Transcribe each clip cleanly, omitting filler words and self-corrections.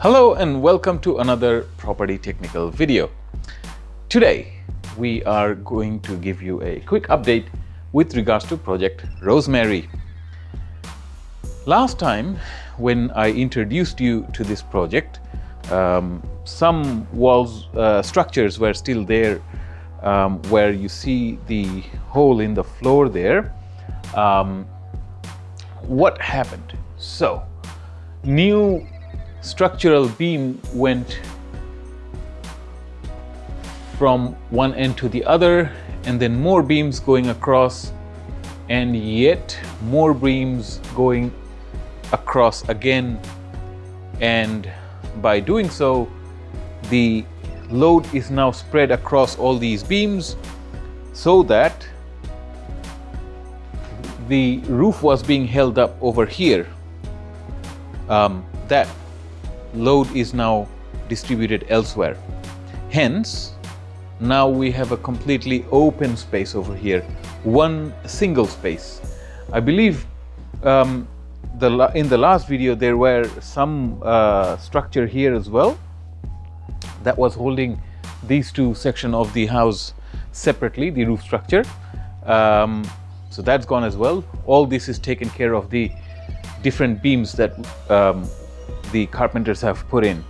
Hello and welcome to another property technical video. Today we are going to give you a quick update with regards to project Rosemary. Last time when I introduced you to this project, some walls structures were still there, where you see the hole in the floor there. What happened? So new structural beam went from one end to the other, and then more beams going across, and yet more beams going across again. And by doing so, the load is now spread across all these beams, so that the roof was being held up over here. That load is now distributed elsewhere. Hence, now we have a completely open space over here, one single space. I believe in the last video there were some structure here as well that was holding these two sections of the house separately, the roof structure. So that's gone as well. All this is taken care of, the different beams that the carpenters have put in.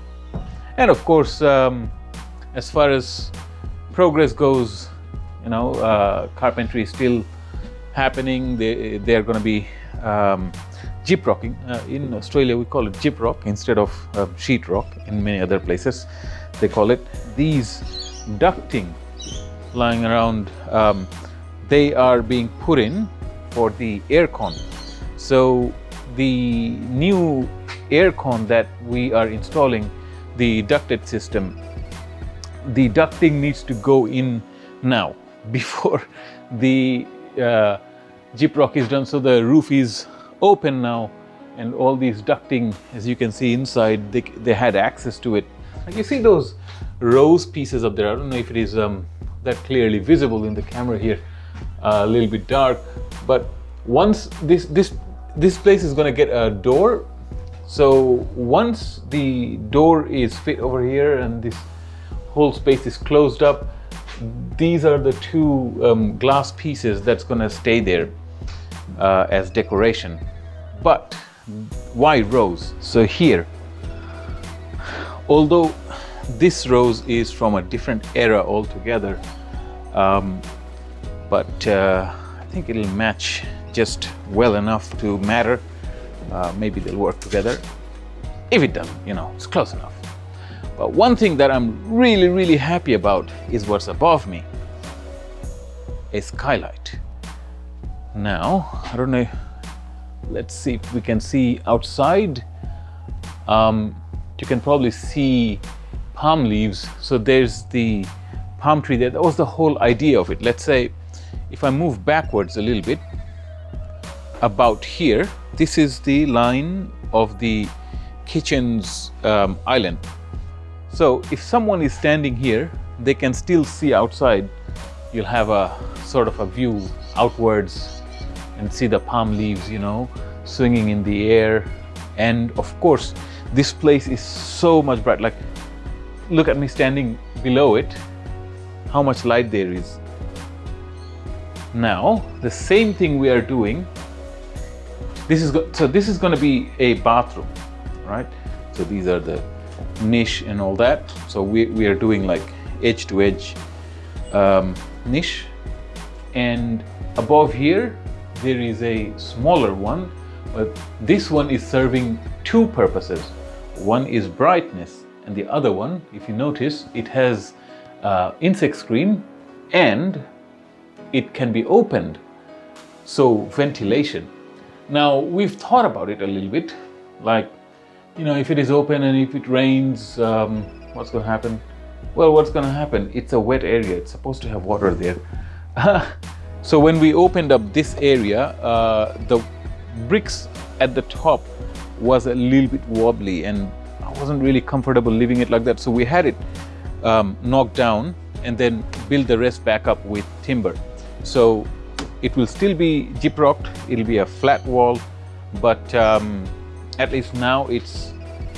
And of course, as far as progress goes, you know, carpentry is still happening. They're going to be gyprocking. In Australia we call it gyprock instead of sheetrock. In many other places they call it. These ducting lying around, they are being put in for the aircon. So the new aircon that we are installing, the ducted system, the ducting needs to go in now before the gyprock is done. So the roof is open now, and all these ducting, as you can see inside, they had access to it. Like you see those rose pieces up there. I don't know if it is that clearly visible in the camera here, a little bit dark, but once this place is going to get a door. So once the door is fit over here and this whole space is closed up, these are the two glass pieces that's going to stay there as decoration. But why rose? So here, although this rose is from a different era altogether, but I think it'll match just well enough to matter. Maybe they'll work together. If it doesn't, you know, it's close enough. But one thing that I'm really happy about is what's above me, a skylight. Now, I don't know, let's see if we can see outside. You can probably see palm leaves. So there's the palm tree there. That was the whole idea of it. Let's say if I move backwards a little bit, about here, this is the line of the kitchen's island. So if someone is standing here, they can still see outside. You'll have a sort of a view outwards and see the palm leaves, you know, swinging in the air. And of course, this place is so much bright. Like, look at me standing below it, how much light there is. Now, the same thing we are doing. This is going to be a bathroom, right? So these are the niche and all that. So we are doing like edge to edge niche, and above here there is a smaller one, but this one is serving two purposes. One is brightness, and the other one, if you notice, it has insect screen and it can be opened, so ventilation. Now, we've thought about it a little bit, like, you know, if it is open and if it rains, what's going to happen? Well, what's going to happen? It's a wet area. It's supposed to have water there. So when we opened up this area, the bricks at the top was a little bit wobbly, and I wasn't really comfortable leaving it like that. So we had it knocked down and then build the rest back up with timber. So it will still be gyprocked, it'll be a flat wall, but at least now it's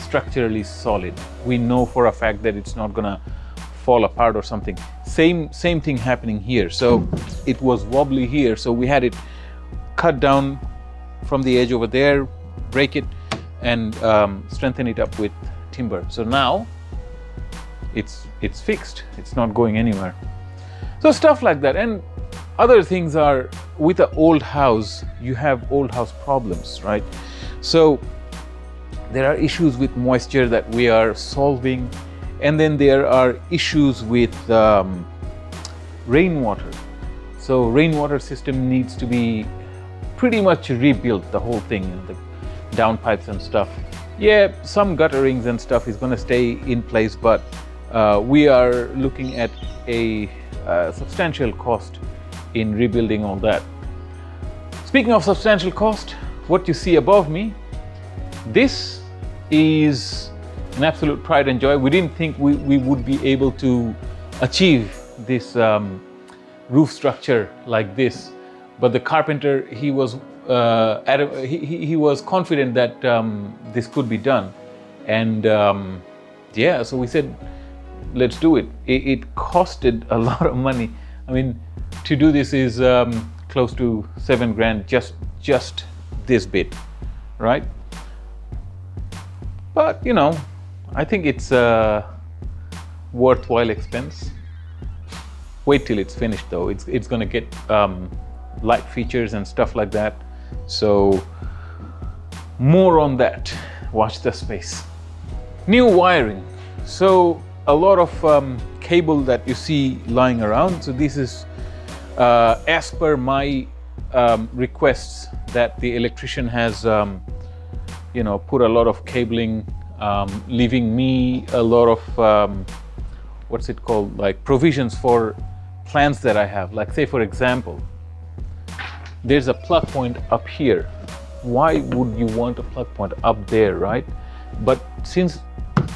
structurally solid. We know for a fact that it's not gonna fall apart or something. Same thing happening here. So it was wobbly here, so we had it cut down from the edge over there, break it, and strengthen it up with timber. So now it's fixed. It's not going anywhere. So stuff like that. And other things are, with an old house, you have old house problems, right? So there are issues with moisture that we are solving, and then there are issues with rainwater. So rainwater system needs to be pretty much rebuilt, the whole thing, and the downpipes and stuff. Yeah, some gutterings and stuff is going to stay in place, but we are looking at a substantial cost in rebuilding all that. Speaking of substantial cost, what you see above me, this is an absolute pride and joy. We didn't think we would be able to achieve this roof structure like this, but the carpenter, he was he was confident that this could be done, and yeah, so we said, let's do it. It costed a lot of money. I mean, to do this is close to 7 grand, just this bit, right? But you know, I think it's a worthwhile expense. Wait till it's finished though. It's gonna get light features and stuff like that. So more on that. Watch the space. New wiring. So a lot of cable that you see lying around. So this is as per my requests that the electrician has you know, put a lot of cabling, leaving me a lot of what's it called, like provisions for plans that I have. Like say for example, there's a plug point up here. Why would you want a plug point up there, right? But since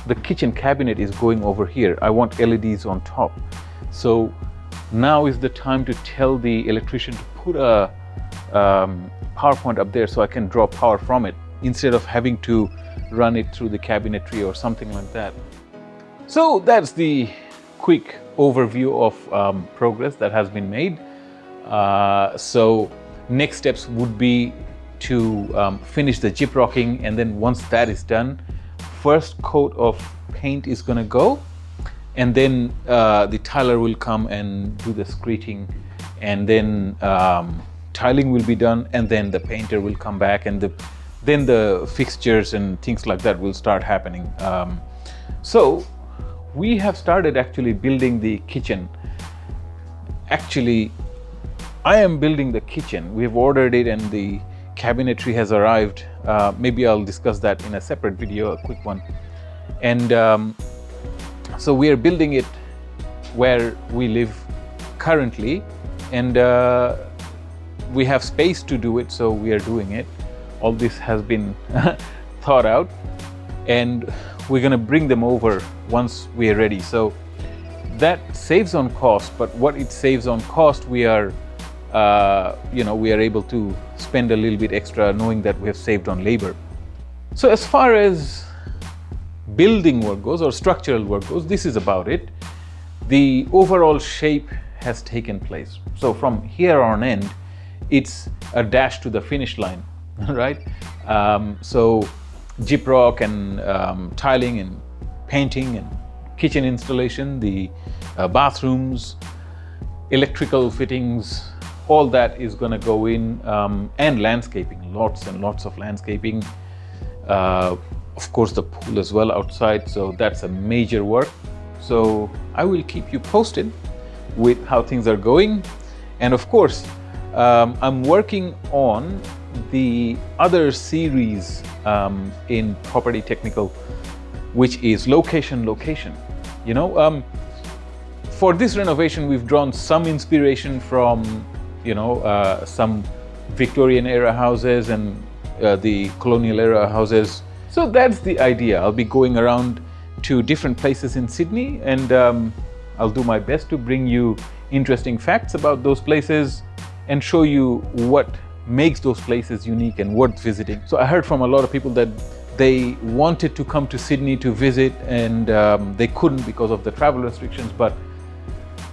the kitchen cabinet is going over here, I want LEDs on top. So now is the time to tell the electrician to put a power point up there so I can draw power from it, instead of having to run it through the cabinetry or something like that. So that's the quick overview of progress that has been made. So next steps would be to finish the gyprocking, and then once that is done, first coat of paint is going to go, and then the tiler will come and do the screeding, and then tiling will be done, and then the painter will come back, and then the fixtures and things like that will start happening. So we have started actually building the kitchen. Actually, I am building the kitchen. We have ordered it and the cabinetry has arrived. Maybe I'll discuss that in a separate video, a quick one. And so we are building it where we live currently, and we have space to do it, so we are doing it. All this has been thought out, and we're going to bring them over once we are ready. So that saves on cost, but what it saves on cost, we are you know, we are able to spend a little bit extra knowing that we have saved on labor. So as far as building work goes, or structural work goes, this is about it. The overall shape has taken place. So from here on end, it's a dash to the finish line, right? So gyprock and tiling and painting and kitchen installation, the bathrooms, electrical fittings, all that is going to go in, and landscaping, lots and lots of landscaping. Of course, the pool as well outside, so that's a major work. So I will keep you posted with how things are going. And of course, I'm working on the other series in Property Technical, which is location. You know, for this renovation, we've drawn some inspiration from, you know, some Victorian era houses and the colonial era houses. So that's the idea. I'll be going around to different places in Sydney, and I'll do my best to bring you interesting facts about those places and show you what makes those places unique and worth visiting. So I heard from a lot of people that They wanted to come to Sydney to visit, and they couldn't because of the travel restrictions, but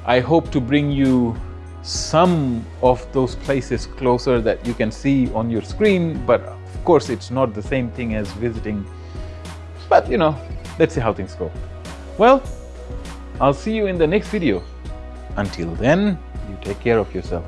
I hope to bring you some of those places closer that you can see on your screen, but of course it's not the same thing as visiting. But you know, let's see how things go. Well, I'll see you in the next video. Until then, you take care of yourself.